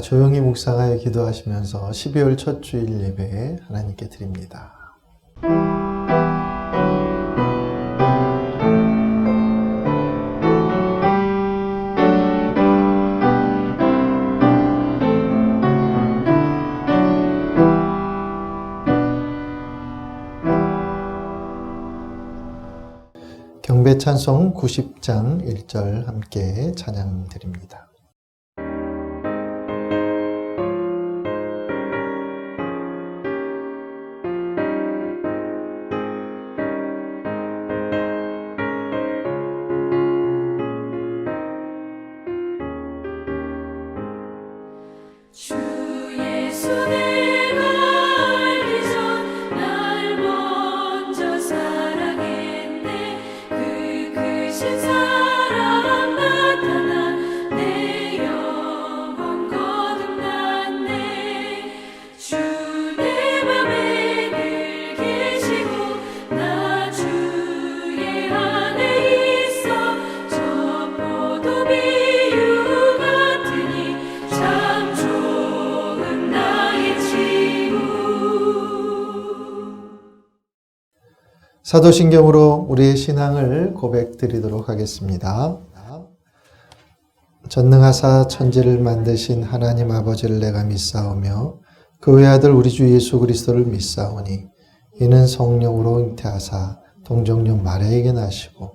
조용히 묵상하여 기도하시면서 12월 첫 주일 예배 하나님께 드립니다. 경배 찬송 90장 1절 함께 찬양 드립니다. 사도신경으로 우리의 신앙을 고백드리도록 하겠습니다. 전능하사 천지를 만드신 하나님 아버지를 내가 믿사오며 그 외아들 우리 주 예수 그리스도를 믿사오니 이는 성령으로 잉태하사 동정녀 마리아에게 나시고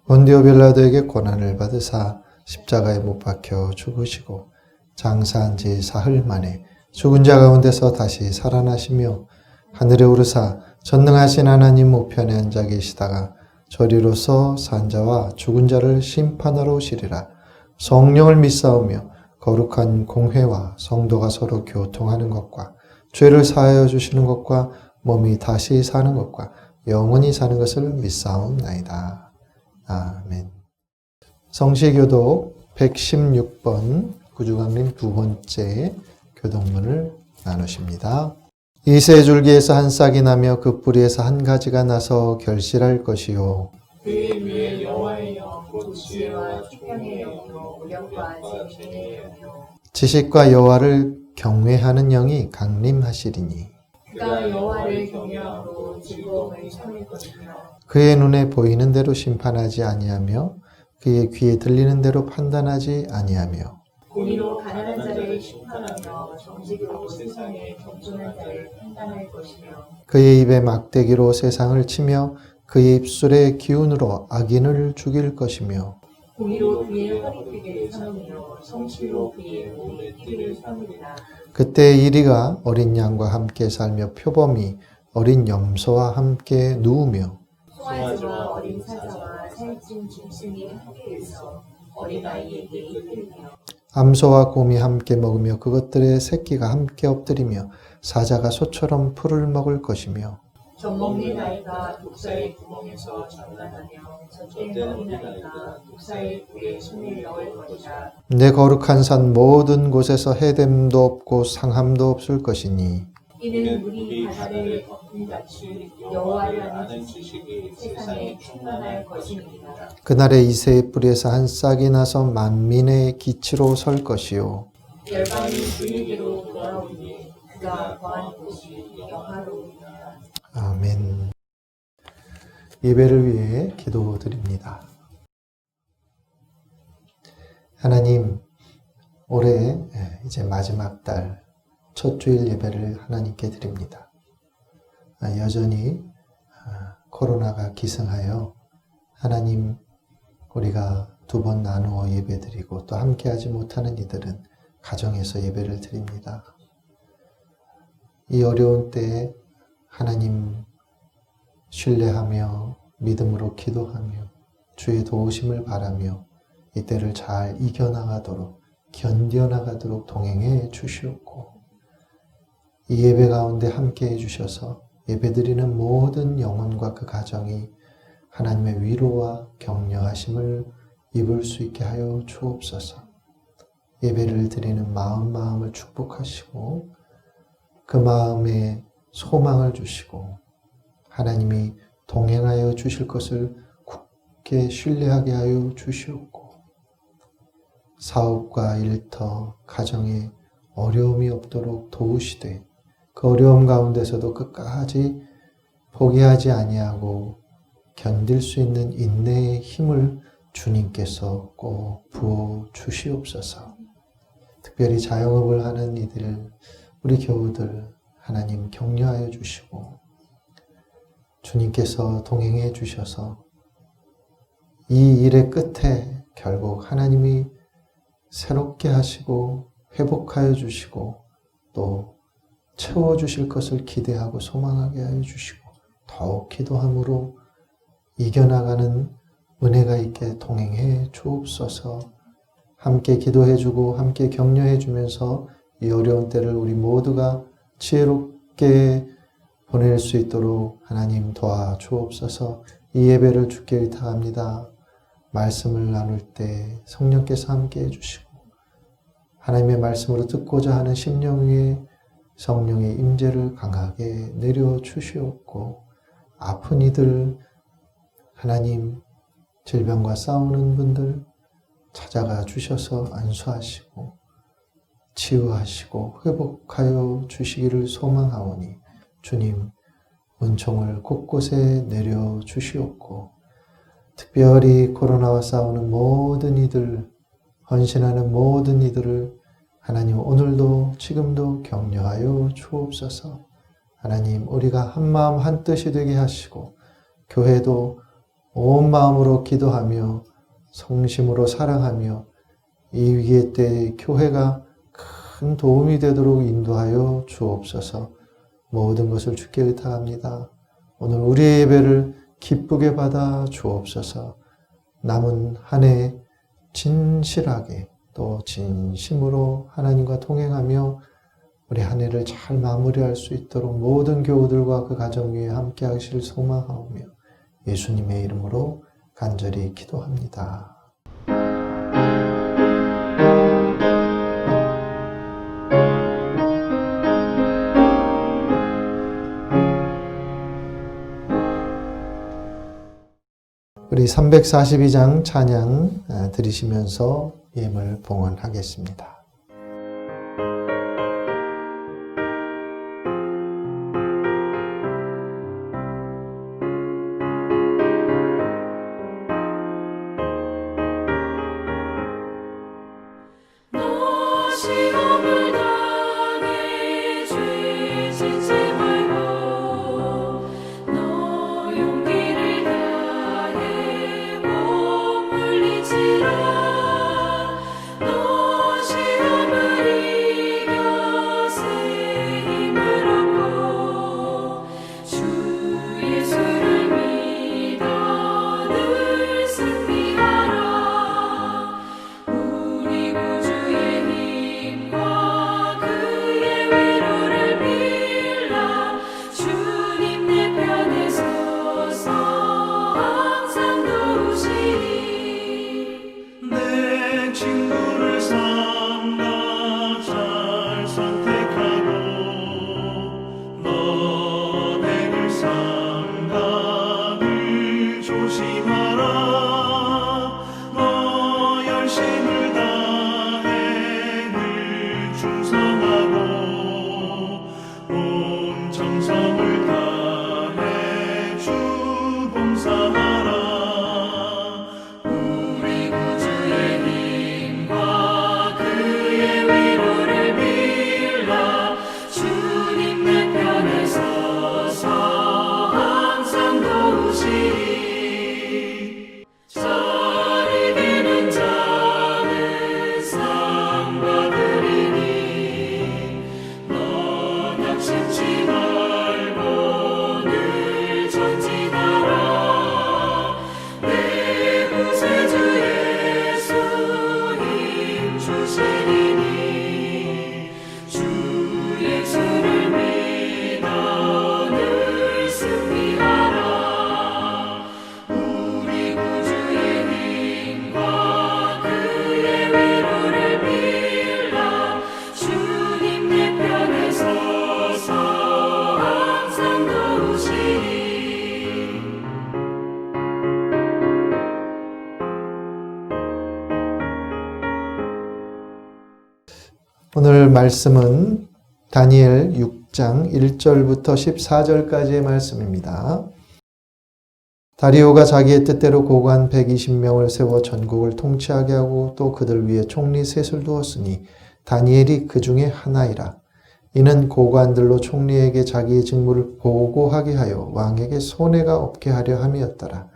본디오 빌라도에게 고난을 받으사 십자가에 못 박혀 죽으시고 장사한 지 사흘 만에 죽은 자 가운데서 다시 살아나시며 하늘에 오르사 전능하신 하나님 우편에 앉아 계시다가 저리로서 산 자와 죽은 자를 심판하러 오시리라. 성령을 믿사오며 거룩한 공회와 성도가 서로 교통하는 것과 죄를 사하여 주시는 것과 몸이 다시 사는 것과 영원히 사는 것을 믿사옵나이다. 아멘. 성시교독 116번 구주강림 두 번째 교독문을 나누십니다. 이새 줄기에서 한 싹이 나며 그 뿌리에서 한 가지가 나서 결실할 것이요. 그의 위에 여호와의 영, 곧 지혜와 총명의 영으로 무력과 재능의 영이요. 지식과 여호와를 경외하는 영이 강림하시리니. 그가 여호와를 경외함으로 즐거움을 참을 것이며 그의 눈에 보이는 대로 심판하지 아니하며 그의 귀에 들리는 대로 판단하지 아니하며 공의로 가난한 자를 심판하며 정직으로 세상에 겸손한 자를 판단할 것이며 그의 입에 막대기로 세상을 치며 그의 입술의 기운으로 악인을 죽일 것이며 공의로 그의 허리띠를 삼으며 성실로 그의 몸에 띠를 삼으리라. 그때 이리가 어린 양과 함께 살며 표범이 어린 염소와 함께 누우며 송아지와 어린 사자와 살찐 짐승이 함께 있어 어린아이에게 이끌며 암소와 곰이 함께 먹으며 그것들의 새끼가 함께 엎드리며 사자가 소처럼 풀을 먹을 것이며 젖먹는 아이가 독사의 구멍에서 장난하며 젖된 어린아이가 독사의 꿀에 손을 넣을 것이라. 내 거룩한 산 모든 곳에서 해됨도 없고 상함도 없을 것이니 이는 물이 바다를 엎음같이 여호와를 아는 지식이 세상에 충만할 것입니다. 그날에 이새의 뿌리에서 한 싹이 나서 만민의 기치로 설 것이요. 열방이 그에게로 돌아오니 그가 거한 곳이 영화로우니라. 아멘. 예배를 위해 기도드립니다. 하나님, 올해 이제 마지막 달 첫 주일 예배를 하나님께 드립니다. 여전히 코로나가 기승하여 하나님 우리가 두 번 나누어 예배드리고 또 함께하지 못하는 이들은 가정에서 예배를 드립니다. 이 어려운 때에 하나님 신뢰하며 믿음으로 기도하며 주의 도우심을 바라며 이 때를 잘 이겨나가도록 견뎌나가도록 동행해 주시옵고 이 예배 가운데 함께해 주셔서 예배드리는 모든 영혼과 그 가정이 하나님의 위로와 격려하심을 입을 수 있게 하여 주옵소서. 예배를 드리는 마음을 축복하시고 그 마음에 소망을 주시고 하나님이 동행하여 주실 것을 굳게 신뢰하게 하여 주시옵고 사업과 일터, 가정의 어려움이 없도록 도우시되 그 어려움 가운데서도 끝까지 포기하지 아니하고 견딜 수 있는 인내의 힘을 주님께서 꼭 부어 주시옵소서. 특별히 자영업을 하는 이들, 우리 교우들 하나님 격려하여 주시고 주님께서 동행해 주셔서 이 일의 끝에 결국 하나님이 새롭게 하시고 회복하여 주시고 또 채워주실 것을 기대하고 소망하게 하여 주시고 더욱 기도함으로 이겨나가는 은혜가 있게 동행해 주옵소서. 함께 기도해주고 함께 격려해주면서 이 어려운 때를 우리 모두가 지혜롭게 보낼 수 있도록 하나님 도와주옵소서. 이 예배를 주께 의탁합니다. 말씀을 나눌 때 성령께서 함께 해주시고 하나님의 말씀으로 듣고자 하는 심령 위에 성령의 임재를 강하게 내려주시옵고 아픈 이들 하나님 질병과 싸우는 분들 찾아가 주셔서 안수하시고 치유하시고 회복하여 주시기를 소망하오니 주님 은총을 곳곳에 내려주시옵고 특별히 코로나와 싸우는 모든 이들 헌신하는 모든 이들을 하나님 오늘도 지금도 격려하여 주옵소서. 하나님 우리가 한마음 한뜻이 되게 하시고 교회도 온 마음으로 기도하며 성심으로 사랑하며 이 위기의 때에 교회가 큰 도움이 되도록 인도하여 주옵소서. 모든 것을 주께 의탁합니다. 오늘 우리의 예배를 기쁘게 받아 주옵소서. 남은 한 해 진실하게 또 진심으로 하나님과 동행하며 우리 한 해를 잘 마무리할 수 있도록 모든 교우들과 그 가정 위에 함께 하실 소망하오며 예수님의 이름으로 간절히 기도합니다. 우리 342장 찬양 들으시면서 예물 봉헌하겠습니다. 시험을 당해 죄 짓지 말고 너 용기를 다해 몸 물리치라. 너 시험을 이겨 새 힘을 얻고 주 예수를 믿어 늘 승리하라. 우리 구주의 힘과 그의 위로를 빌라. 주님 내 편에 서서 항상 도우시리. 내 친구를 삼가 잘 선택하고 너네를 삼가 늘 조심하라. 너 열심을 다해 늘 충성하고 온 정성을 다해 주 봉사하라. 우리 구주의 힘과 그의 위로를 빌라. 주님 내 편에 서서 항상 도우시리. 잘 이기는 자는 상 받으리니 너 낙심치 말고 말씀은 다니엘 6장 1절부터 14절까지의 말씀입니다. 다리오가 자기의 뜻대로 고관 120명을 세워 전국을 통치하게 하고 또 그들 위에 총리 셋을 두었으니 다니엘이 그 중에 하나이라. 이는 고관들로 총리에게 자기의 직무를 보고하게 하여 왕에게 손해가 없게 하려 함이었더라.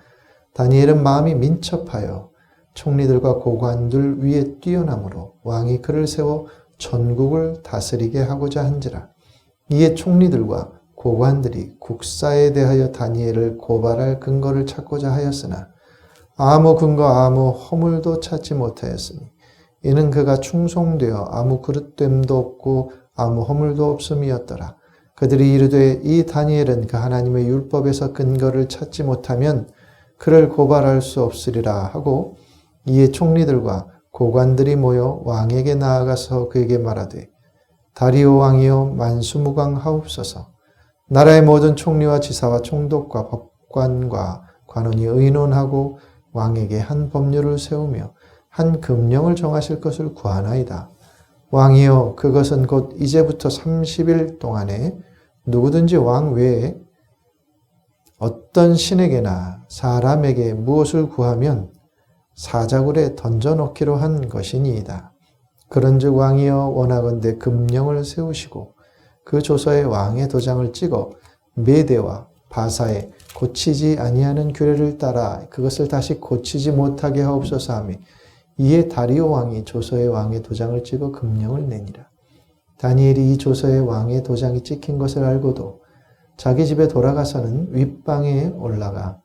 다니엘은 마음이 민첩하여 총리들과 고관들 위에 뛰어나므로 왕이 그를 세워 전국을 다스리게 하고자 한지라. 이에 총리들과 고관들이 국사에 대하여 다니엘을 고발할 근거를 찾고자 하였으나 아무 근거 아무 허물도 찾지 못하였으니 이는 그가 충성되어 아무 그릇됨도 없고 아무 허물도 없음이었더라. 그들이 이르되 이 다니엘은 그 하나님의 율법에서 근거를 찾지 못하면 그를 고발할 수 없으리라 하고 이에 총리들과 고관들이 모여 왕에게 나아가서 그에게 말하되 다리오 왕이여 만수무강하옵소서. 나라의 모든 총리와 지사와 총독과 법관과 관원이 의논하고 왕에게 한 법률을 세우며 한 금령을 정하실 것을 구하나이다. 왕이여 그것은 곧 이제부터 30일 동안에 누구든지 왕 외에 어떤 신에게나 사람에게 무엇을 구하면 사자굴에 던져놓기로 한 것이니이다. 그런즉 왕이여 원하건대 금령을 세우시고 그 조서에 왕의 도장을 찍어 메대와 바사에 고치지 아니하는 규례를 따라 그것을 다시 고치지 못하게 하옵소서 하며 이에 다리오 왕이 조서에 왕의 도장을 찍어 금령을 내니라. 다니엘이 이 조서에 왕의 도장이 찍힌 것을 알고도 자기 집에 돌아가서는 윗방에 올라가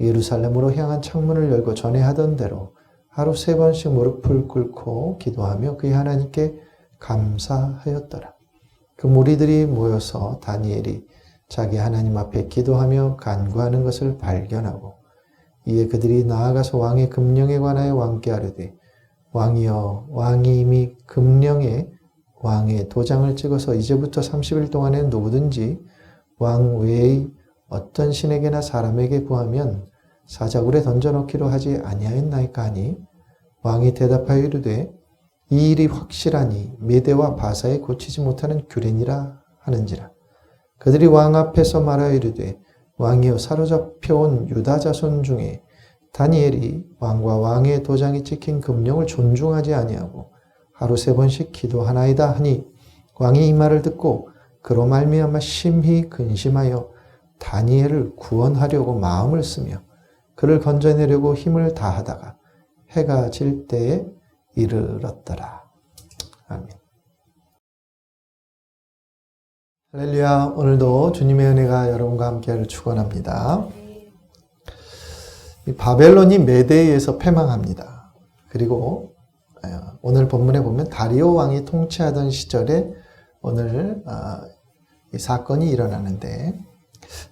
예루살렘으로 향한 창문을 열고 전에 하던 대로 하루 3번씩 무릎을 꿇고 기도하며 그의 하나님께 감사하였더라. 그 무리들이 모여서 다니엘이 자기 하나님 앞에 기도하며 간구하는 것을 발견하고 이에 그들이 나아가서 왕의 금령에 관하여 왕께 아뢰되 왕이여 왕이 이미 금령에 왕의 도장을 찍어서 이제부터 30일 동안에 누구든지 왕 외의 어떤 신에게나 사람에게 구하면 사자굴에 던져놓기로 하지 아니하였나이까 하니 왕이 대답하여 이르되 이 일이 확실하니 메대와 바사에 고치지 못하는 규례니라 하는지라. 그들이 왕 앞에서 말하여 이르되 왕이여 사로잡혀온 유다 자손 중에 다니엘이 왕과 왕의 도장이 찍힌 금령을 존중하지 아니하고 하루 3번씩 기도하나이다 하니 왕이 이 말을 듣고 그로 말미암아 심히 근심하여 다니엘을 구원하려고 마음을 쓰며 그를 건져내려고 힘을 다하다가 해가 질 때에 이르렀더라. 아멘. 할렐루야. 오늘도 주님의 은혜가 여러분과 함께하기를 축원합니다. 바벨론이 메대에 의해서 패망합니다. 그리고 오늘 본문에 보면 다리오 왕이 통치하던 시절에 오늘 이 사건이 일어나는데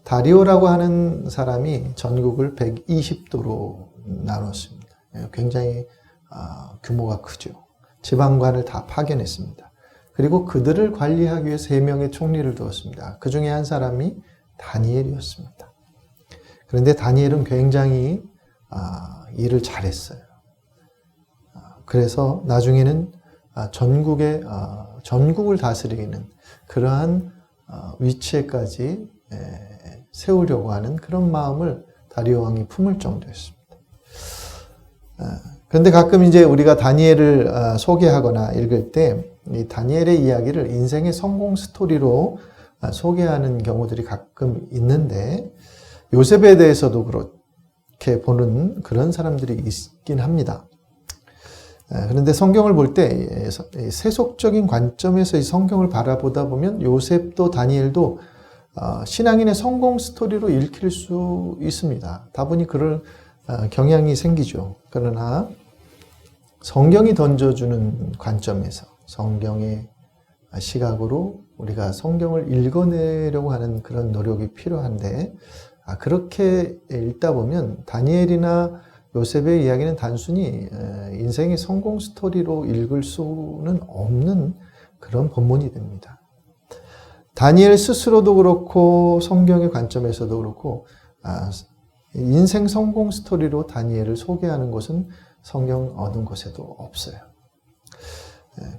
다리오라고 하는 사람이 전국을 120도로 나눴습니다. 굉장히 규모가 크죠. 지방관을 다 파견했습니다. 그리고 그들을 관리하기 위해 3명의 총리를 두었습니다. 그 중에 한 사람이 다니엘이었습니다. 그런데 다니엘은 굉장히 일을 잘했어요. 그래서 나중에는 전국을 다스리는 그러한 위치에까지 세우려고 하는 그런 마음을 다리오 왕이 품을 정도였습니다. 그런데 가끔 이제 우리가 다니엘을 소개하거나 읽을 때 이 다니엘의 이야기를 인생의 성공 스토리로 소개하는 경우들이 가끔 있는데 요셉에 대해서도 그렇게 보는 그런 사람들이 있긴 합니다. 그런데 성경을 볼 때 세속적인 관점에서 이 성경을 바라보다 보면 요셉도 다니엘도 신앙인의 성공 스토리로 읽힐 수 있습니다. 다분히 그럴 경향이 생기죠. 그러나 성경이 던져주는 관점에서 성경의 시각으로 우리가 성경을 읽어내려고 하는 그런 노력이 필요한데 그렇게 읽다 보면 다니엘이나 요셉의 이야기는 단순히 인생의 성공 스토리로 읽을 수는 없는 그런 본문이 됩니다. 다니엘 스스로도 그렇고 성경의 관점에서도 그렇고 인생 성공 스토리로 다니엘을 소개하는 곳은 성경 어느 곳에도 없어요.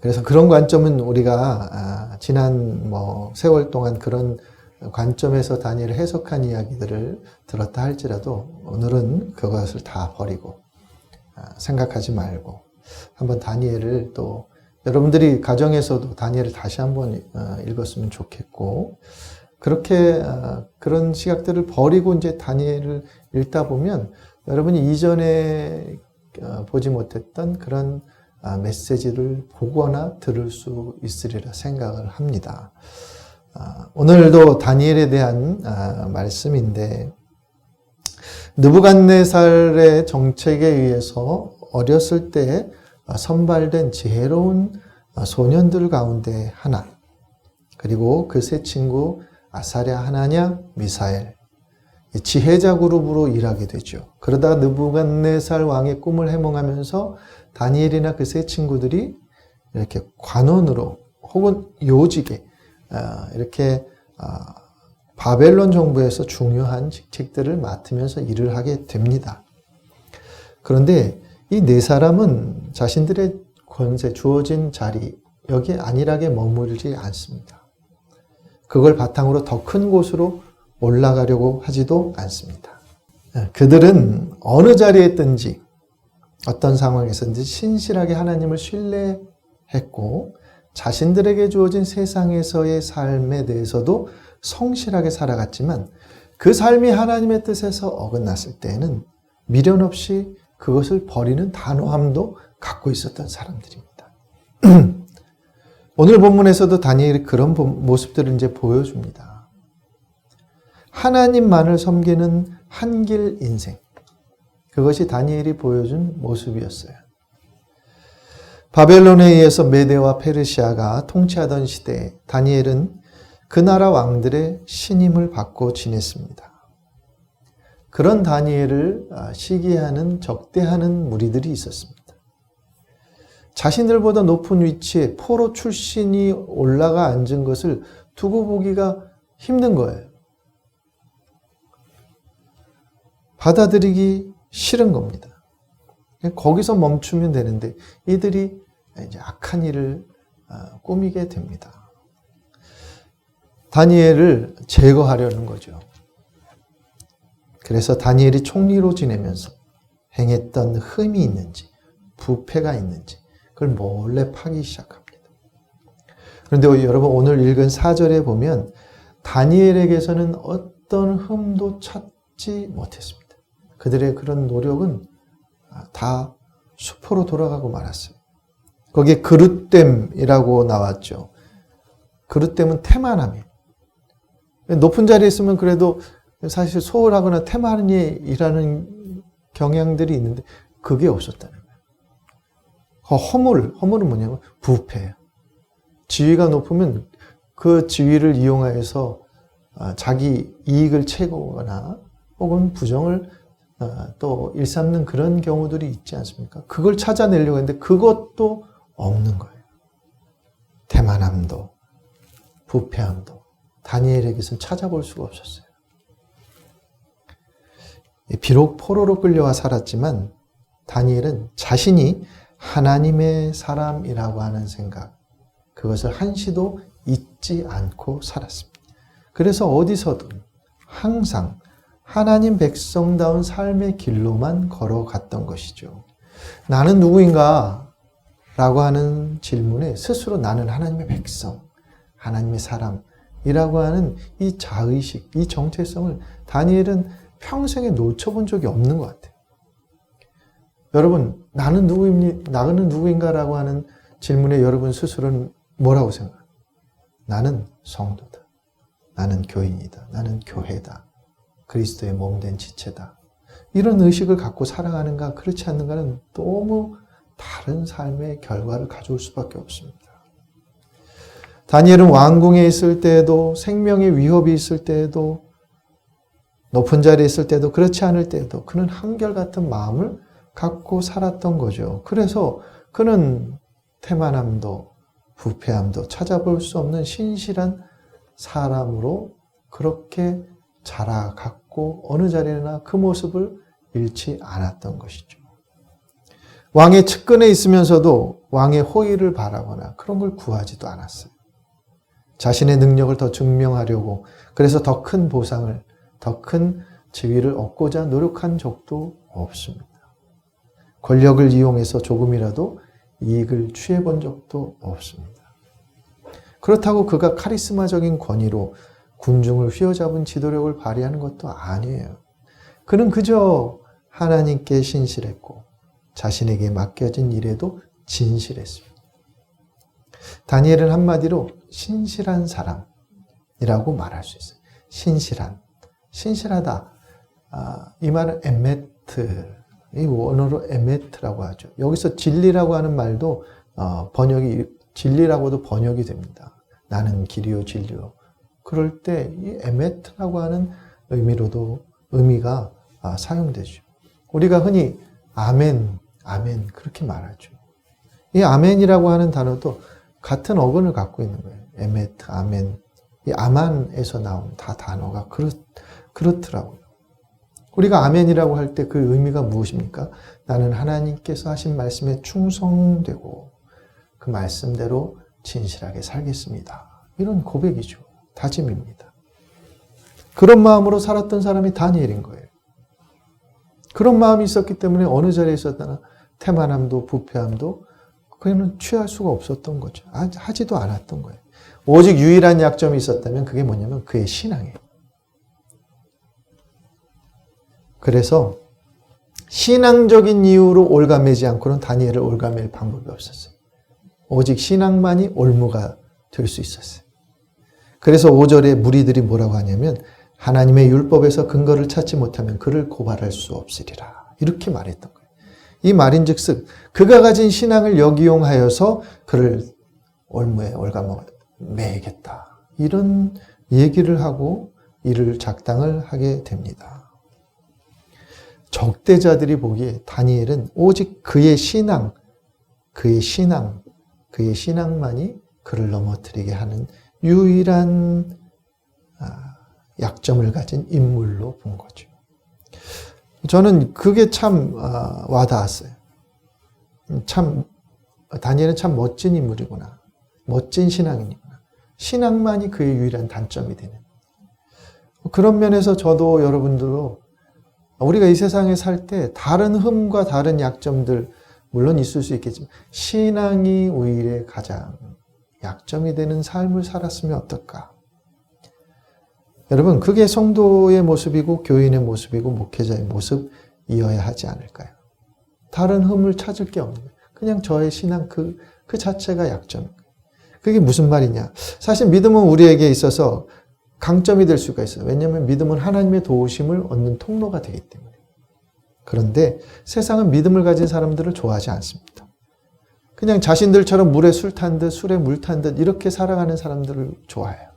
그래서 그런 관점은 우리가 지난 세월 동안 그런 관점에서 다니엘을 해석한 이야기들을 들었다 할지라도 오늘은 그것을 다 버리고 생각하지 말고 한번 다니엘을 또 여러분들이 가정에서도 다니엘을 다시 한번 읽었으면 좋겠고 그렇게 그런 시각들을 버리고 이제 다니엘을 읽다 보면 여러분이 이전에 보지 못했던 그런 메시지를 보거나 들을 수 있으리라 생각을 합니다. 오늘도 다니엘에 대한 말씀인데 느부갓네살의 정책에 의해서 어렸을 때 선발된 지혜로운 소년들 가운데 하나, 그리고 그 세 친구 아사랴, 하나냐, 미사엘, 지혜자 그룹으로 일하게 되죠. 그러다가 느부갓네살 왕의 꿈을 해몽하면서 다니엘이나 그 세 친구들이 이렇게 관원으로 혹은 요직에 이렇게 바벨론 정부에서 중요한 직책들을 맡으면서 일을 하게 됩니다. 그런데 이 네 사람은 자신들의 권세, 주어진 자리, 여기에 안일하게 머물지 않습니다. 그걸 바탕으로 더 큰 곳으로 올라가려고 하지도 않습니다. 그들은 어느 자리에 있든지 어떤 상황에서든지 신실하게 하나님을 신뢰했고 자신들에게 주어진 세상에서의 삶에 대해서도 성실하게 살아갔지만 그 삶이 하나님의 뜻에서 어긋났을 때에는 미련 없이 그것을 버리는 단호함도 갖고 있었던 사람들입니다. 오늘 본문에서도 다니엘이 그런 모습들을 이제 보여줍니다. 하나님만을 섬기는 한길 인생. 그것이 다니엘이 보여준 모습이었어요. 바벨론에 의해서 메대와 페르시아가 통치하던 시대에 다니엘은 그 나라 왕들의 신임을 받고 지냈습니다. 그런 다니엘을 시기하는, 적대하는 무리들이 있었습니다. 자신들보다 높은 위치에 포로 출신이 올라가 앉은 것을 두고 보기가 힘든 거예요. 받아들이기 싫은 겁니다. 거기서 멈추면 되는데 이들이 이제 악한 일을 꾸미게 됩니다. 다니엘을 제거하려는 거죠. 그래서 다니엘이 총리로 지내면서 행했던 흠이 있는지 부패가 있는지 그걸 몰래 파기 시작합니다. 그런데 여러분 오늘 읽은 4절에 보면 다니엘에게서는 어떤 흠도 찾지 못했습니다. 그들의 그런 노력은 다 수포로 돌아가고 말았어요. 거기에 그릇됨이라고 나왔죠. 그릇됨은 태만함이에요. 높은 자리에 있으면 그래도 사실 소홀하거나 태만히 일하는 경향들이 있는데 그게 없었다는 거예요. 허물은 뭐냐면 부패예요. 지위가 높으면 그 지위를 이용해서 자기 이익을 채우거나 혹은 부정을 또 일삼는 그런 경우들이 있지 않습니까? 그걸 찾아내려고 했는데 그것도 없는 거예요. 태만함도 부패함도 다니엘에게서는 찾아볼 수가 없었어요. 비록 포로로 끌려와 살았지만 다니엘은 자신이 하나님의 사람이라고 하는 생각, 그것을 한시도 잊지 않고 살았습니다. 그래서 어디서든 항상 하나님 백성다운 삶의 길로만 걸어갔던 것이죠. 나는 누구인가? 라고 하는 질문에 스스로 나는 하나님의 백성, 하나님의 사람이라고 하는 이 자의식, 이 정체성을 다니엘은 평생에 놓쳐본 적이 없는 것 같아요. 여러분, 나는 누구인가라고 하는 질문에 여러분 스스로는 뭐라고 생각해요? 나는 성도다. 나는 교인이다. 나는 교회다. 그리스도의 몸된 지체다. 이런 의식을 갖고 살아가는가 그렇지 않는가는 너무 다른 삶의 결과를 가져올 수밖에 없습니다. 다니엘은 왕궁에 있을 때에도 생명의 위협이 있을 때에도 높은 자리에 있을 때도 그렇지 않을 때도 그는 한결같은 마음을 갖고 살았던 거죠. 그래서 그는 태만함도 부패함도 찾아볼 수 없는 신실한 사람으로 그렇게 자라갔고 어느 자리나 그 모습을 잃지 않았던 것이죠. 왕의 측근에 있으면서도 왕의 호의를 바라거나 그런 걸 구하지도 않았어요. 자신의 능력을 더 증명하려고 그래서 더 큰 보상을, 더 큰 지위를 얻고자 노력한 적도 없습니다. 권력을 이용해서 조금이라도 이익을 취해본 적도 없습니다. 그렇다고 그가 카리스마적인 권위로 군중을 휘어잡은 지도력을 발휘하는 것도 아니에요. 그는 그저 하나님께 신실했고 자신에게 맡겨진 일에도 진실했습니다. 다니엘은 한마디로 신실한 사람이라고 말할 수 있어요. 신실하다. 이 말은 에메트, 이 원어로 에메트라고 하죠. 여기서 진리라고 하는 말도 진리라고도 번역이 됩니다. 나는 길이요 진리요. 그럴 때 이 에메트라고 하는 의미가 사용되죠. 우리가 흔히 아멘 그렇게 말하죠. 이 아멘이라고 하는 단어도 같은 어근을 갖고 있는 거예요. 에메트, 아멘. 이 아만에서 나온 다 단어가 그렇더라고요. 우리가 아멘이라고 할 때 그 의미가 무엇입니까? 나는 하나님께서 하신 말씀에 충성되고 그 말씀대로 진실하게 살겠습니다. 이런 고백이죠. 다짐입니다. 그런 마음으로 살았던 사람이 다니엘인 거예요. 그런 마음이 있었기 때문에 어느 자리에 있었다나 태만함도 부패함도 그는 취할 수가 없었던 거죠. 하지도 않았던 거예요. 오직 유일한 약점이 있었다면 그게 뭐냐면 그의 신앙이에요. 그래서 신앙적인 이유로 올가매지 않고는 다니엘을 올가맬 방법이 없었어요. 오직 신앙만이 올무가 될 수 있었어요. 그래서 5절에 무리들이 뭐라고 하냐면 하나님의 율법에서 근거를 찾지 못하면 그를 고발할 수 없으리라. 이렇게 말했던 거예요. 이 말인즉슨 그가 가진 신앙을 역이용하여서 그를 올무에 올가매겠다. 이런 얘기를 하고 이를 작당을 하게 됩니다. 적대자들이 보기에 다니엘은 오직 그의 신앙만이 그를 넘어뜨리게 하는 유일한 약점을 가진 인물로 본 거죠. 저는 그게 참 와닿았어요. 다니엘은 참 멋진 인물이구나. 멋진 신앙인이구나. 신앙만이 그의 유일한 단점이 되는. 그런 면에서 저도 여러분들도 우리가 이 세상에 살 때 다른 흠과 다른 약점들 물론 있을 수 있겠지만 신앙이 오히려 가장 약점이 되는 삶을 살았으면 어떨까? 여러분 그게 성도의 모습이고 교인의 모습이고 목회자의 모습이어야 하지 않을까요? 다른 흠을 찾을 게 없는 거예요. 그냥 저의 신앙 그 자체가 약점인 거예요. 그게 무슨 말이냐? 사실 믿음은 우리에게 있어서 강점이 될 수가 있어요. 왜냐하면 믿음은 하나님의 도우심을 얻는 통로가 되기 때문에. 그런데 세상은 믿음을 가진 사람들을 좋아하지 않습니다. 그냥 자신들처럼 물에 술 탄 듯 술에 물 탄 듯 이렇게 살아가는 사람들을 좋아해요.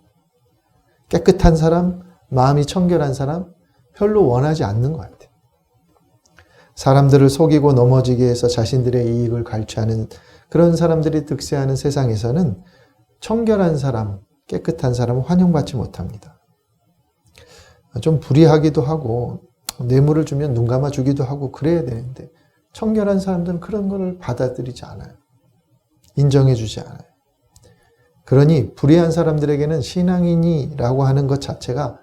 깨끗한 사람, 마음이 청결한 사람 별로 원하지 않는 것 같아요. 사람들을 속이고 넘어지게 해서 자신들의 이익을 갈취하는 그런 사람들이 득세하는 세상에서는 청결한 사람, 깨끗한 사람은 환영받지 못합니다. 좀 불의하기도 하고 뇌물을 주면 눈 감아주기도 하고 그래야 되는데 청결한 사람들은 그런 걸 받아들이지 않아요. 인정해주지 않아요. 그러니 불의한 사람들에게는 신앙인이라고 하는 것 자체가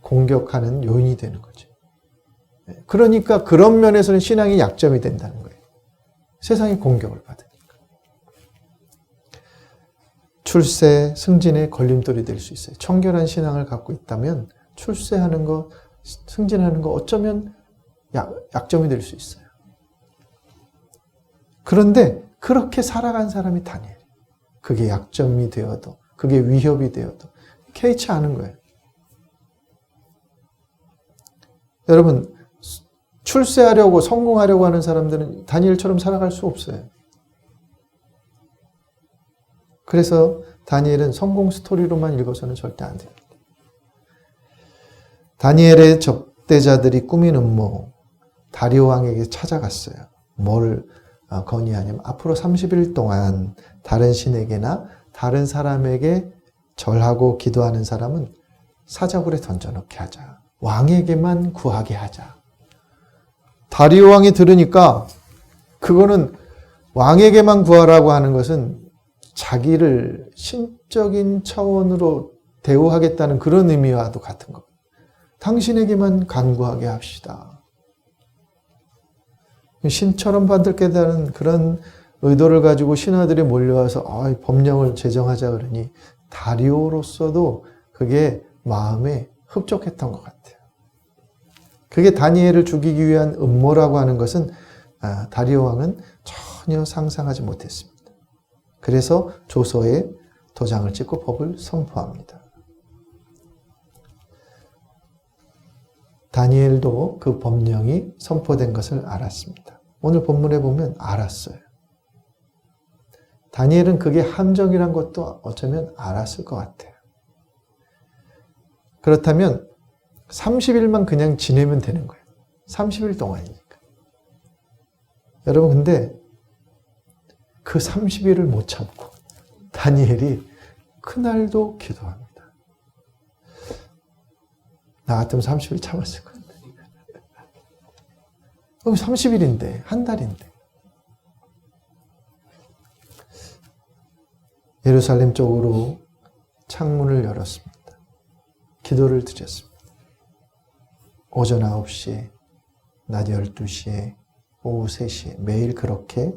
공격하는 요인이 되는 거죠. 그러니까 그런 면에서는 신앙이 약점이 된다는 거예요. 세상이 공격을 받으니까. 출세, 승진의 걸림돌이 될 수 있어요. 청결한 신앙을 갖고 있다면 출세하는 거, 승진하는 거 어쩌면 약점이 될 수 있어요. 그런데 그렇게 살아간 사람이 다니엘. 그게 약점이 되어도, 그게 위협이 되어도 개의치 않은 거예요. 여러분, 출세하려고 성공하려고 하는 사람들은 다니엘처럼 살아갈 수 없어요. 그래서 다니엘은 성공 스토리로만 읽어서는 절대 안 됩니다. 다니엘의 적대자들이 꾸민 음모, 다리오 왕에게 찾아갔어요. 뭘 건의하냐면 앞으로 30일 동안 다른 신에게나 다른 사람에게 절하고 기도하는 사람은 사자굴에 던져놓게 하자. 왕에게만 구하게 하자. 다리오 왕이 들으니까 그거는 왕에게만 구하라고 하는 것은 자기를 신적인 차원으로 대우하겠다는 그런 의미와도 같은 것. 당신에게만 간구하게 합시다. 신처럼 받겠다는 그런 의도를 가지고 신하들이 몰려와서 법령을 제정하자 그러니 다리오로서도 그게 마음에 흡족했던 것 같아요. 그게 다니엘을 죽이기 위한 음모라고 하는 것은 다리오 왕은 전혀 상상하지 못했습니다. 그래서 조서에 도장을 찍고 법을 선포합니다. 다니엘도 그 법령이 선포된 것을 알았습니다. 오늘 본문에 보면 알았어요. 다니엘은 그게 함정이란 것도 어쩌면 알았을 것 같아요. 그렇다면 30일만 그냥 지내면 되는 거예요. 30일 동안이니까. 여러분 근데 그 30일을 못 참고 다니엘이 그날도 기도합니다. 나 같으면 30일 참았을 건데. 30일인데, 한 달인데. 예루살렘 쪽으로 창문을 열었습니다. 기도를 드렸습니다. 오전 9시에, 낮 12시에, 오후 3시에 매일 그렇게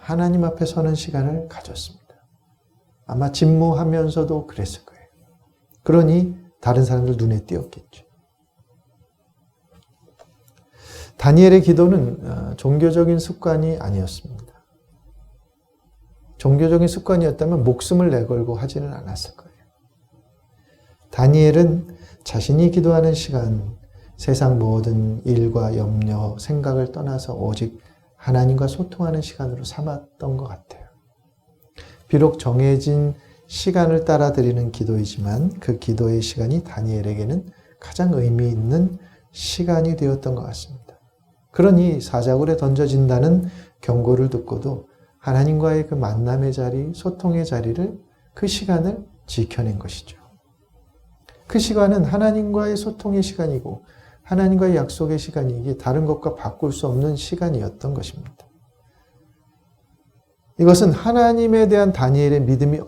하나님 앞에 서는 시간을 가졌습니다. 아마 집무하면서도 그랬을 거예요. 그러니 다른 사람들 눈에 띄었겠죠. 다니엘의 기도는 종교적인 습관이 아니었습니다. 종교적인 습관이었다면 목숨을 내걸고 하지는 않았을 거예요. 다니엘은 자신이 기도하는 시간, 세상 모든 일과 염려, 생각을 떠나서 오직 하나님과 소통하는 시간으로 삼았던 것 같아요. 비록 정해진 시간을 따라 드리는 기도이지만 그 기도의 시간이 다니엘에게는 가장 의미 있는 시간이 되었던 것 같습니다. 그러니 사자굴에 던져진다는 경고를 듣고도 하나님과의 그 만남의 자리, 소통의 자리를 그 시간을 지켜낸 것이죠. 그 시간은 하나님과의 소통의 시간이고 하나님과의 약속의 시간이 이게 다른 것과 바꿀 수 없는 시간이었던 것입니다. 이것은 하나님에 대한 다니엘의 믿음이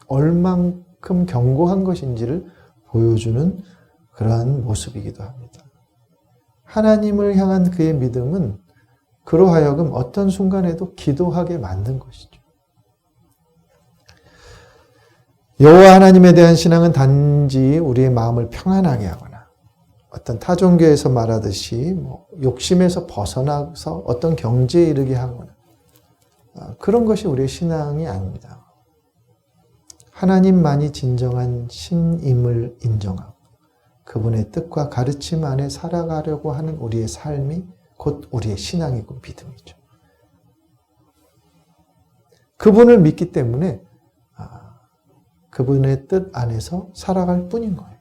얼만큼 견고한 것인지를 보여주는 그러한 모습이기도 합니다. 하나님을 향한 그의 믿음은 그로 하여금 어떤 순간에도 기도하게 만든 것이죠. 여호와 하나님에 대한 신앙은 단지 우리의 마음을 평안하게 하거나 어떤 타종교에서 말하듯이 욕심에서 벗어나서 어떤 경지에 이르게 하거나 그런 것이 우리의 신앙이 아닙니다. 하나님만이 진정한 신임을 인정하고 그분의 뜻과 가르침 안에 살아가려고 하는 우리의 삶이 곧 우리의 신앙이고 믿음이죠. 그분을 믿기 때문에 그분의 뜻 안에서 살아갈 뿐인 거예요.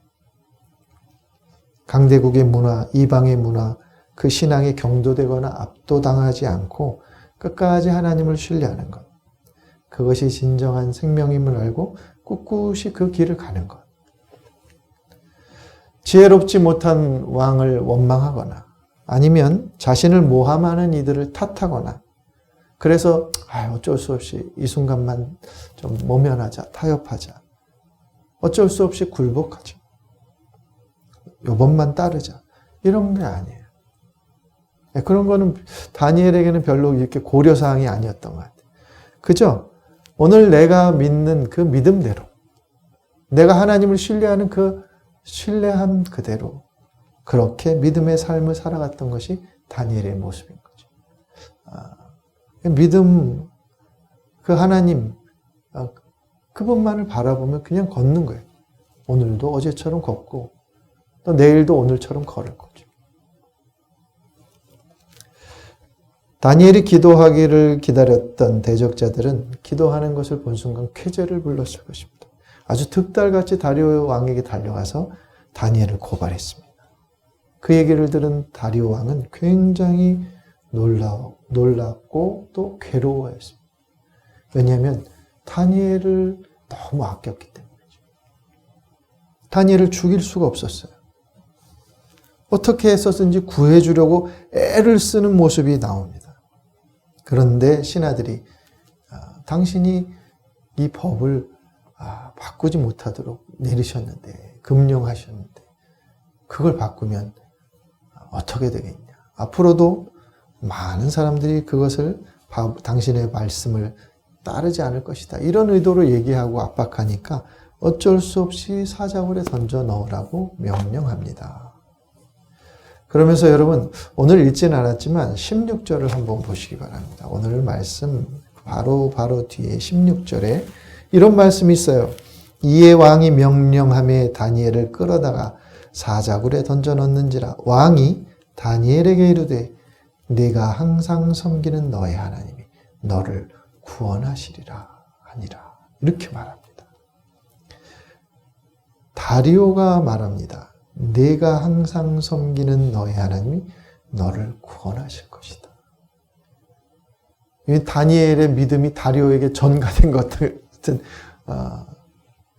강대국의 문화, 이방의 문화, 그 신앙에 경도되거나 압도당하지 않고 끝까지 하나님을 신뢰하는 것. 그것이 진정한 생명임을 알고 꿋꿋이 그 길을 가는 것. 지혜롭지 못한 왕을 원망하거나 아니면 자신을 모함하는 이들을 탓하거나 그래서 어쩔 수 없이 이 순간만 좀 모면하자, 타협하자. 어쩔 수 없이 굴복하자. 요번만 따르자. 이런 게 아니에요. 그런 거는 다니엘에게는 별로 이렇게 고려사항이 아니었던 것 같아요. 그죠? 오늘 내가 믿는 그 믿음대로 내가 하나님을 신뢰하는 그 신뢰함 그대로 그렇게 믿음의 삶을 살아갔던 것이 다니엘의 모습인 거죠. 믿음, 그 하나님, 그분만을 바라보면 그냥 걷는 거예요. 오늘도 어제처럼 걷고 또 내일도 오늘처럼 걸을 거죠. 다니엘이 기도하기를 기다렸던 대적자들은 기도하는 것을 본 순간 쾌재를 불렀을 것입니다. 아주 득달같이 다리오 왕에게 달려가서 다니엘을 고발했습니다. 그 얘기를 들은 다리오 왕은 굉장히 놀랐고 또 괴로워했습니다. 왜냐하면 다니엘을 너무 아꼈기 때문이죠. 다니엘을 죽일 수가 없었어요. 어떻게 해서든지 구해주려고 애를 쓰는 모습이 나옵니다. 그런데 신하들이 당신이 이 법을 바꾸지 못하도록 내리셨는데, 금령하셨는데 그걸 바꾸면 어떻게 되겠냐. 앞으로도 많은 사람들이 그것을 당신의 말씀을 따르지 않을 것이다. 이런 의도로 얘기하고 압박하니까 어쩔 수 없이 사자굴에 던져 넣으라고 명령합니다. 그러면서 여러분, 오늘 읽지는 않았지만 16절을 한번 보시기 바랍니다. 오늘 말씀 바로 뒤에 16절에 이런 말씀이 있어요. 이에 왕이 명령하며 다니엘을 끌어다가 사자굴에 던져 넣는지라. 왕이 다니엘에게 이르되 네가 항상 섬기는 너의 하나님이 너를 구원하시리라 하니라. 이렇게 말합니다. 다리오가 말합니다. 네가 항상 섬기는 너의 하나님이 너를 구원하실 것이다. 이 다니엘의 믿음이 다리오에게 전가된 것 같은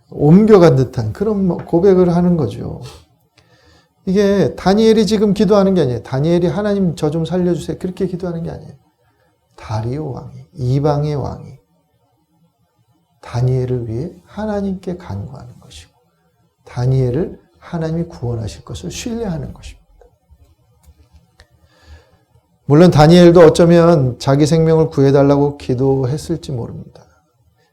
옮겨간 듯한 그런 고백을 하는 거죠. 이게 다니엘이 지금 기도하는 게 아니에요. 다니엘이 하나님 저 좀 살려주세요. 그렇게 기도하는 게 아니에요. 다리오 왕이, 이방의 왕이 다니엘을 위해 하나님께 간구하는 것이고 다니엘을 하나님이 구원하실 것을 신뢰하는 것입니다. 물론 다니엘도 어쩌면 자기 생명을 구해달라고 기도했을지 모릅니다.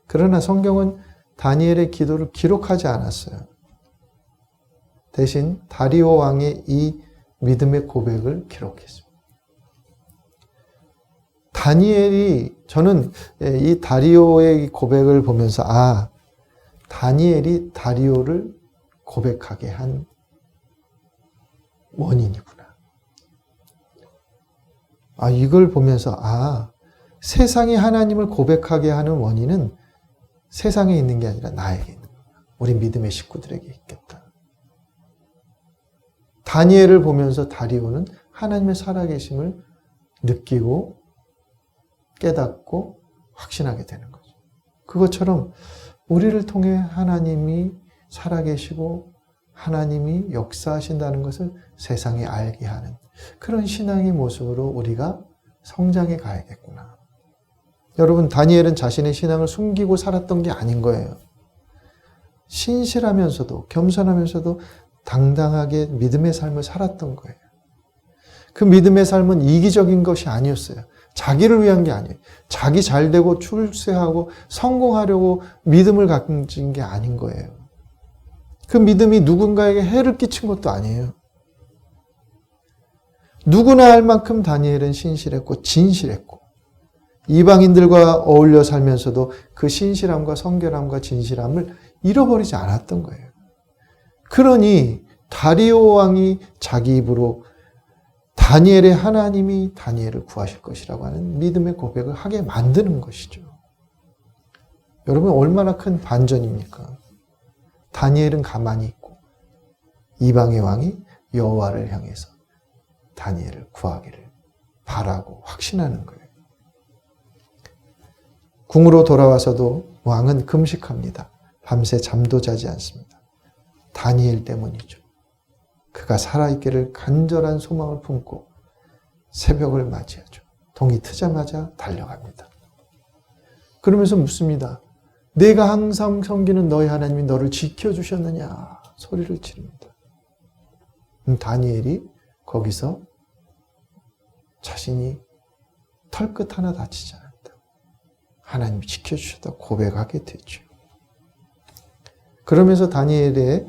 그러나 성경은 다니엘의 기도를 기록하지 않았어요. 대신 다리오 왕의 이 믿음의 고백을 기록했습니다. 저는 이 다리오의 고백을 보면서 다니엘이 다리오를 고백하게 한 원인이구나. 이걸 보면서 세상이 하나님을 고백하게 하는 원인은 세상에 있는 게 아니라 나에게 있는 거야. 우리 믿음의 식구들에게 있겠다. 다니엘을 보면서 다리오는 하나님의 살아계심을 느끼고 깨닫고 확신하게 되는 거죠. 그것처럼 우리를 통해 하나님이 살아계시고 하나님이 역사하신다는 것을 세상에 알게 하는 그런 신앙의 모습으로 우리가 성장해 가야겠구나. 여러분, 다니엘은 자신의 신앙을 숨기고 살았던 게 아닌 거예요. 신실하면서도 겸손하면서도 당당하게 믿음의 삶을 살았던 거예요. 그 믿음의 삶은 이기적인 것이 아니었어요. 자기를 위한 게 아니에요. 자기 잘되고 출세하고 성공하려고 믿음을 가진 게 아닌 거예요. 그 믿음이 누군가에게 해를 끼친 것도 아니에요. 누구나 알 만큼 다니엘은 신실했고 진실했고 이방인들과 어울려 살면서도 그 신실함과 성결함과 진실함을 잃어버리지 않았던 거예요. 그러니 다리오 왕이 자기 입으로 다니엘의 하나님이 다니엘을 구하실 것이라고 하는 믿음의 고백을 하게 만드는 것이죠. 여러분, 얼마나 큰 반전입니까? 다니엘은 가만히 있고 이방의 왕이 여호와를 향해서 다니엘을 구하기를 바라고 확신하는 거예요. 궁으로 돌아와서도 왕은 금식합니다. 밤새 잠도 자지 않습니다. 다니엘 때문이죠. 그가 살아있기를 간절한 소망을 품고 새벽을 맞이하죠. 동이 트자마자 달려갑니다. 그러면서 묻습니다. 내가 항상 섬기는 너의 하나님이 너를 지켜주셨느냐 소리를 지릅니다. 다니엘이 거기서 자신이 털끝 하나 다치지 않았다. 하나님이 지켜주셨다고 고백하게 되죠. 그러면서 다니엘의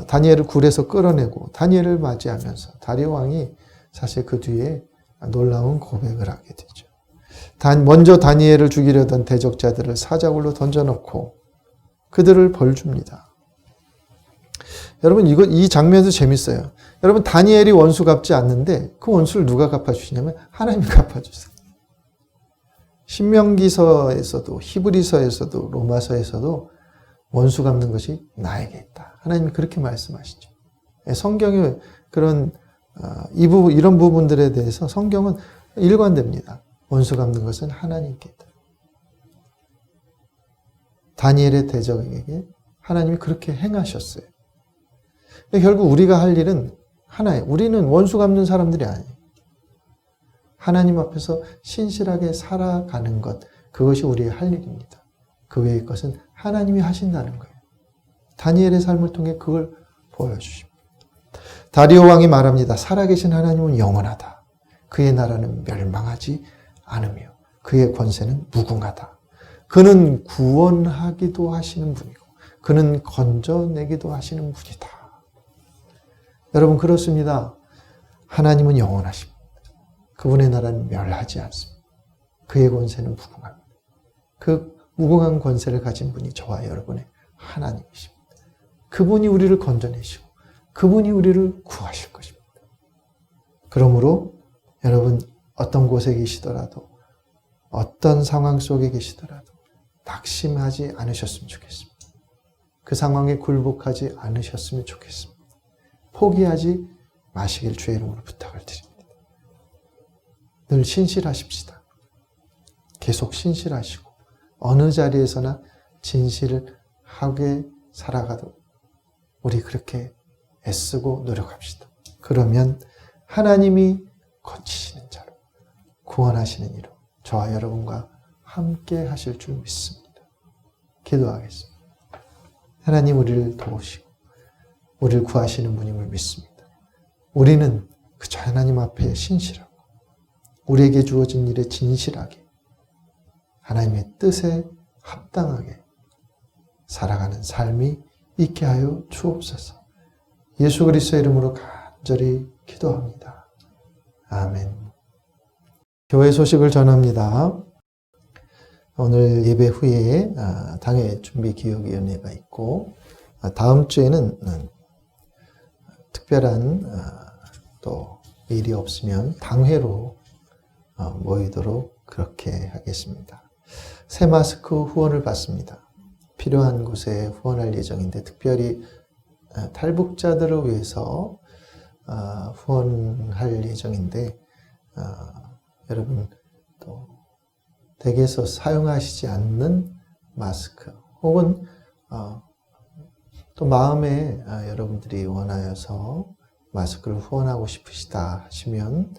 다니엘을 굴에서 끌어내고 다니엘을 맞이하면서 다리오 왕이 사실 그 뒤에 놀라운 고백을 하게 되죠. 먼저 다니엘을 죽이려던 대적자들을 사자굴로 던져놓고 그들을 벌줍니다. 여러분, 이 장면도 재밌어요. 여러분, 다니엘이 원수 갚지 않는데 그 원수를 누가 갚아주시냐면 하나님이 갚아주세요. 신명기서에서도 히브리서에서도 로마서에서도 원수 갚는 것이 나에게 있다. 하나님이 그렇게 말씀하시죠. 성경의 그런 이런 부분들에 대해서 성경은 일관됩니다. 원수 갚는 것은 하나님께 있다. 다니엘의 대적에게 하나님이 그렇게 행하셨어요. 결국 우리가 할 일은 하나예요. 우리는 원수 갚는 사람들이 아니에요. 하나님 앞에서 신실하게 살아가는 것, 그것이 우리의 할 일입니다. 그 외의 것은 하나님이 하신다는 거예요. 다니엘의 삶을 통해 그걸 보여주십니다. 다리오 왕이 말합니다. 살아계신 하나님은 영원하다. 그의 나라는 멸망하지 않으며 그의 권세는 무궁하다. 그는 구원하기도 하시는 분이고 그는 건져내기도 하시는 분이다. 여러분 그렇습니다. 하나님은 영원하십니다. 그분의 나라는 멸하지 않습니다. 그의 권세는 무궁합니다. 그 무궁한 권세를 가진 분이 저와 여러분의 하나님이십니다. 그분이 우리를 건져내시고 그분이 우리를 구하실 것입니다. 그러므로 여러분 어떤 곳에 계시더라도 어떤 상황 속에 계시더라도 낙심하지 않으셨으면 좋겠습니다. 그 상황에 굴복하지 않으셨으면 좋겠습니다. 포기하지 마시길 주의 이름으로 부탁을 드립니다. 늘 신실하십시다. 계속 신실하시고 어느 자리에서나 진실하게 살아가도록 우리 그렇게 애쓰고 노력합시다. 그러면 하나님이 거치시는 자로 구원하시는 이로 저와 여러분과 함께 하실 줄 믿습니다. 기도하겠습니다. 하나님 우리를 도우시고 우리를 구하시는 분임을 믿습니다. 우리는 그저 하나님 앞에 신실하고 우리에게 주어진 일에 진실하게 하나님의 뜻에 합당하게 살아가는 삶이 있게 하여 주옵소서. 예수 그리스도의 이름으로 간절히 기도합니다. 아멘. 교회 소식을 전합니다. 오늘 예배 후에 당회 준비 기획위원회가 있고 다음 주에는 특별한 또 일이 없으면 당회로 모이도록 그렇게 하겠습니다. 새 마스크 후원을 받습니다. 필요한 곳에 후원할 예정인데 특별히 탈북자들을 위해서 후원할 예정인데 여러분 또 댁에서 사용하시지 않는 마스크 혹은 또 마음에 여러분들이 원하여서 마스크를 후원하고 싶으시다 하시면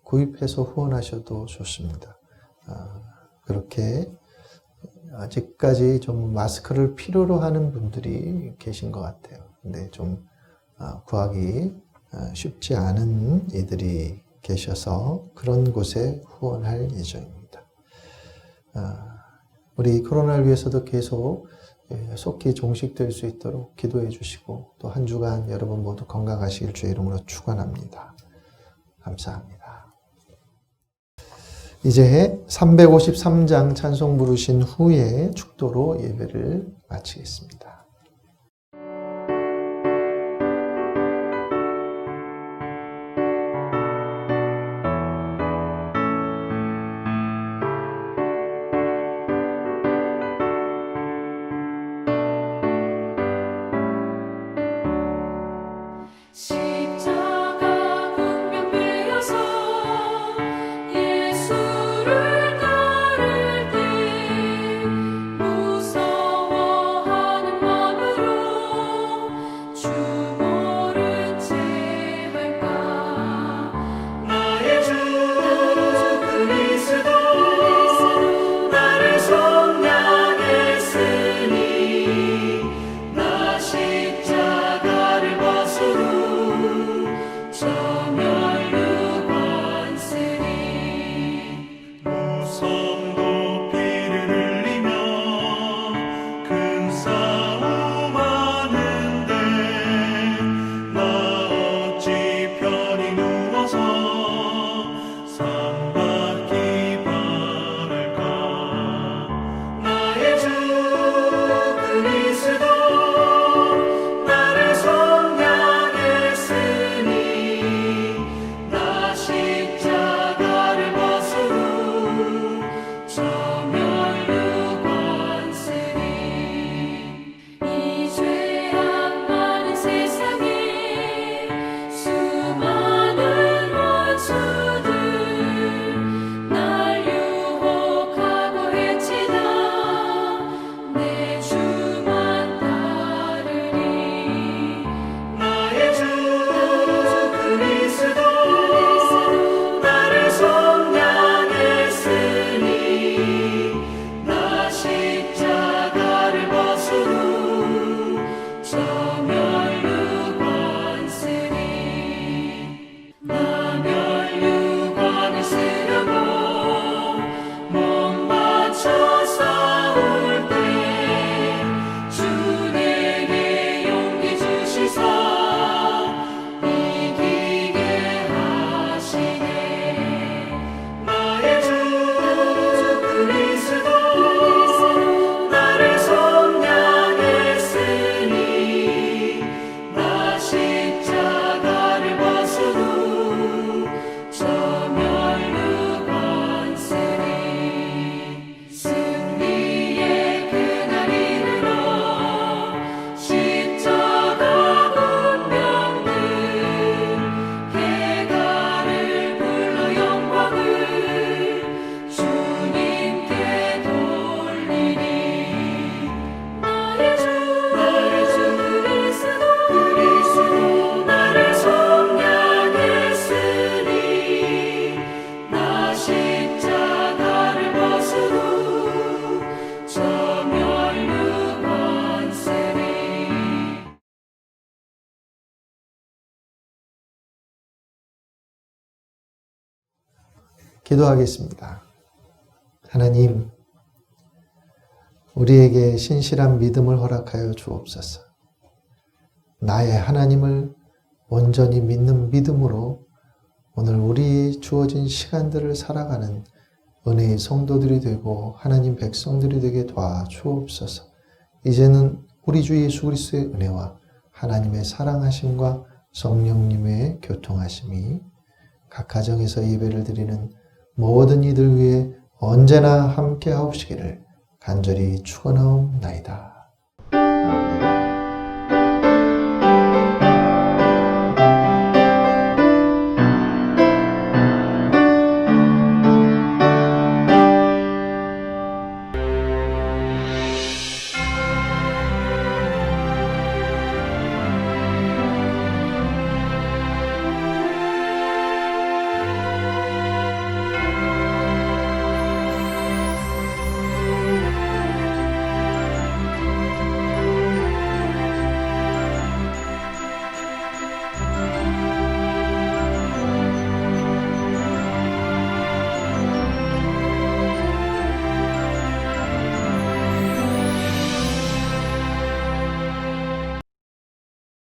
구입해서 후원하셔도 좋습니다. 그렇게 아직까지 좀 마스크를 필요로 하는 분들이 계신 것 같아요. 근데 좀 구하기 쉽지 않은 이들이 계셔서 그런 곳에 후원할 예정입니다. 우리 코로나를 위해서도 계속 속히 종식될 수 있도록 기도해 주시고 또 한 주간 여러분 모두 건강하시길 주의 이름으로 축원합니다. 감사합니다. 이제 353장 찬송 부르신 후에 축도로 예배를 마치겠습니다. 십자가 군병되어서 예수를 따를 때 무서워하는 마음 기도하겠습니다. 하나님, 우리에게 신실한 믿음을 허락하여 주옵소서. 나의 하나님을 온전히 믿는 믿음으로 오늘 우리 주어진 시간들을 살아가는 은혜의 성도들이 되고 하나님 백성들이 되게 도와주옵소서. 이제는 우리 주 예수 그리스도의 은혜와 하나님의 사랑하심과 성령님의 교통하심이 각 가정에서 예배를 드리는 모든 이들 위해 언제나 함께 하옵시기를 간절히 축원하옵나이다.